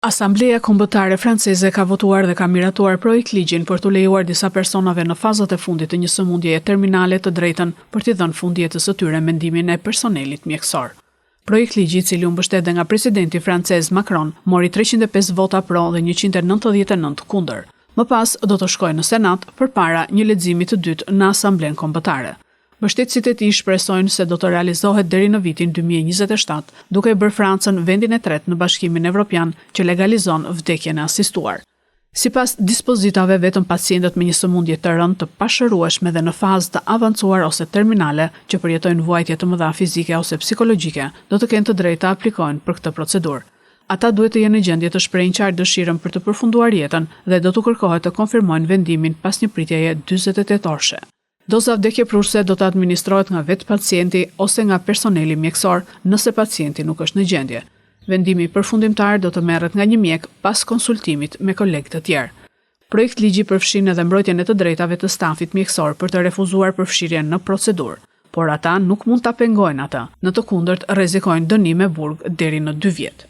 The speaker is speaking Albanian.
Asambleja Kombëtare Franceze ka votuar dhe ka miratuar projekt ligjin për të lejuar disa personave në fazat e fundit të një sëmundjeje terminale të drejtën për t'i dhënë fundjetës së tyre mendimin e personelit mjekësor. Projekt ligji, i cili u mbështet dhe nga presidenti francez Macron, mori 305 vota pro dhe 199 kundër. Më pas do të shkojë në Senat përpara një leximi të dytë në Asamblen Kombëtare. Mbështetësit e tij shpresojnë se do të realizohet deri në vitin 2027, duke bërë Francën vendin e tretë në Bashkimin Evropian që legalizon vdekjen e asistuar. Sipas dispozitave, vetëm pacientët me një sëmundje të rëndë të pashërueshme dhe në fazë të avancuar ose terminale që përjetojnë vuajtje të mëdha fizike ose psikologjike, do të kenë të drejtë të aplikojnë për këtë procedurë. Ata duhet të jenë në gjendje të shprehin qartë dëshirën për të përfunduar jetën dhe do të kërkohet të konfirmojnë vendimin pas një pritjeje 48 orëshe. Doza vdekjepruese do të administrohet nga vetë pacienti ose nga personeli mjekësor nëse pacienti nuk është në gjendje. Vendimi përfundimtar do të merret nga një mjek pas konsultimit me kolegë të tjerë. Projekt ligji përfshin edhe mbrojtjen e të drejtave të stafit mjekësor për të refuzuar përfshirjen në procedurë, por ata nuk mund ta pengojnë atë. Në të kundërt rrezikojnë dënim me burg deri në 2 vjet.